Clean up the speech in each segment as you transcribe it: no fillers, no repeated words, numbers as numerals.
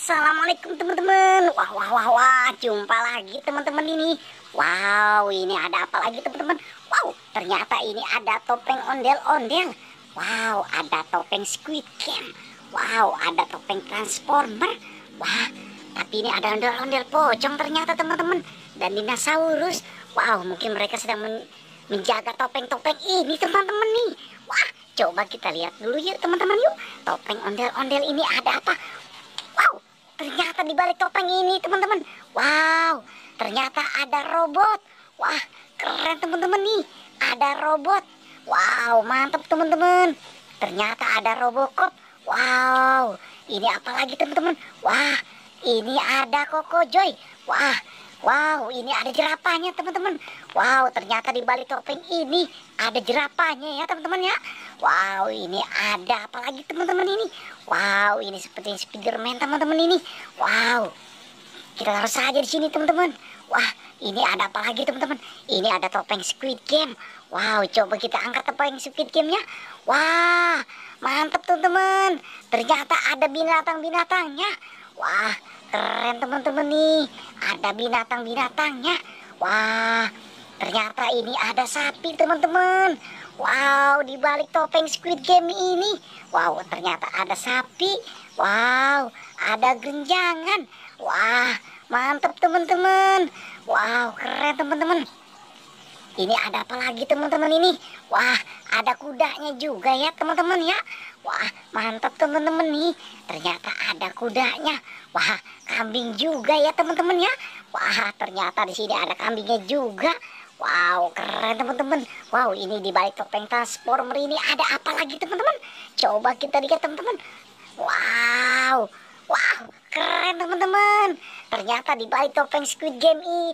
Assalamualaikum teman-teman. Wah, wah, wah, wah, jumpa lagi teman-teman ini. Wow, ini ada apa lagi teman-teman? Wow, ternyata ini ada topeng ondel-ondel. Wow, ada topeng Squid Game. Wow, ada topeng Transformer. Wah, tapi ini ada ondel-ondel pocong ternyata teman-teman. Dan dinosaurus. Wow, mungkin mereka sedang menjaga topeng-topeng ini teman-teman nih. Wah, coba kita lihat dulu yuk teman-teman yuk. Topeng ondel-ondel ini ada apa? Wow, ternyata di balik topeng ini teman-teman. Wow, ternyata ada robot. Wah, keren teman-teman nih. Ada robot. Wow, mantap teman-teman. Ternyata ada Robocop. Wow, ini apa lagi teman-teman? Wah, ini ada Koko Joy. Wah, wow, ini ada jerapahnya teman-teman. Wow, ternyata di balik topeng ini ada jerapahnya ya teman-teman ya. Wow, ini ada apa lagi teman-teman ini? Wow, ini seperti Spiderman teman-teman ini. Wow, kita taruh saja di sini teman-teman. Wah, ini ada apa lagi teman-teman? Ini ada topeng Squid Game. Wow, coba kita angkat topeng Squid Game-nya. Wah, mantap teman-teman. Ternyata ada binatang-binatangnya. Wah, keren teman-teman nih. Ada binatang-binatangnya. Wah, ternyata ini ada sapi teman-teman. Wow, di balik topeng Squid Game ini. Wow, ternyata ada sapi. Wow, ada genjangan. Wah, mantap teman-teman. Wow, keren teman-teman. Ini ada apa lagi teman-teman ini? Wah, ada kudanya juga ya teman-teman ya. Wah, mantap teman-teman nih. Ternyata ada kudanya. Wah, kambing juga ya teman-teman ya. Wah, ternyata di sini ada kambingnya juga. Wow, keren teman-teman. Wow, ini di balik topeng Transformer ini ada apa lagi teman-teman? Coba kita lihat teman-teman. Wow, wow, keren teman-teman. Ternyata di balik topeng Squid Game ini,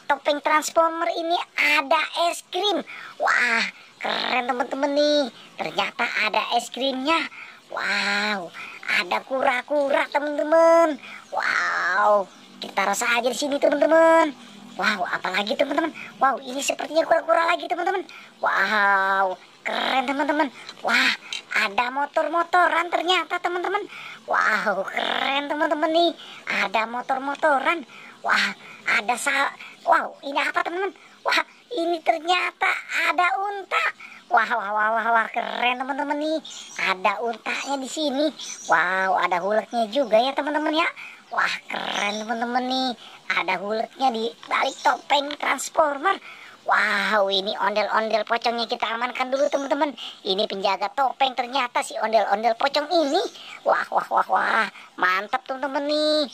topeng Transformer ini ada es krim. Wah, keren teman-teman nih. Ternyata ada es krimnya. Wow, ada kura-kura teman-teman. Wow, kita rasa aja di sini teman-teman. Wow, apalagi teman-teman? Wow, ini sepertinya kura-kura lagi teman-teman. Wow, keren teman-teman. Wah, ada motor-motoran ternyata teman-teman. Wow, keren teman-teman nih. Ada motor-motoran. Wah, ada wow, ini apa teman-teman? Wah, ini ternyata ada unta. Wah, wah, wah, wah, wah, keren teman-teman nih. Ada untanya di sini. Wow, ada huleknya juga ya teman-teman ya. Wah, keren teman-teman nih. Ada huleknya di balik topeng Transformer. Wow, ini ondel-ondel pocongnya kita amankan dulu teman-teman. Ini penjaga topeng ternyata si ondel-ondel pocong ini. Wah, wah, wah, wah, mantap teman-teman nih.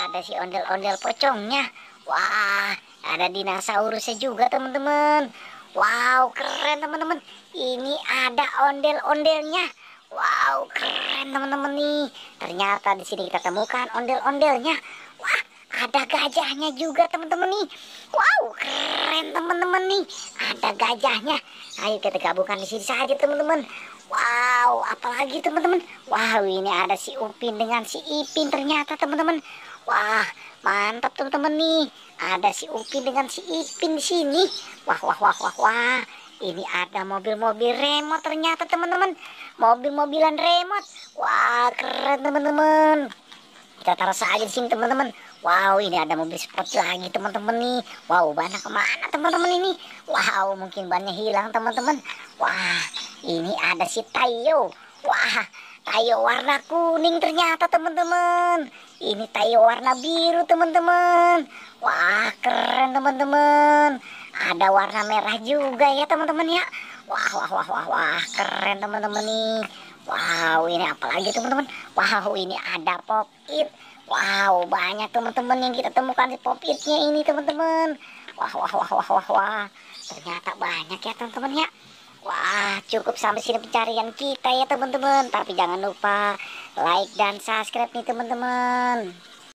Ada si ondel-ondel pocongnya. Wah, ada dinosaurusnya juga teman-teman. Wow, keren teman-teman. Ini ada ondel-ondelnya. Wow, keren teman-teman nih. Ternyata di sini kita temukan ondel-ondelnya. Wah, ada gajahnya juga teman-teman nih. Wow, keren teman-teman nih. Ada gajahnya. Ayo kita gabungkan di sini saja teman-teman. Wow, apalagi teman-teman? Wow, ini ada si Upin dengan si Ipin ternyata teman-teman. Wah, mantap teman-teman nih. Ada si Upin dengan si Ipin di sini. Wah, wah, wah, wah, wah. Ini ada mobil-mobil remote ternyata teman-teman. Mobil-mobilan remote. Wah, keren teman-teman. Kita taruh saja di sini teman-teman. Wow, ini ada mobil sport lagi teman-teman nih. Wow, bannya kemana teman-teman ini? Wow, mungkin bannya hilang teman-teman. Wah, ini ada si Tayo. Wah, Tayo warna kuning ternyata teman-teman. Ini Tayo warna biru teman-teman. Wah, keren teman-teman. Ada warna merah juga ya teman-teman ya. Wah, wah, wah, wah, wah, keren teman-teman nih. Wow, ini apa lagi teman-teman? Wow, ini ada Pop It. Wow, banyak teman-teman yang kita temukan di Pop It-nya ini teman-teman. Wah, wah, wah, wah, wah, wah. Ternyata banyak ya teman-teman ya. Wah, cukup sampai sini pencarian kita ya teman-teman. Tapi jangan lupa like dan subscribe nih teman-teman.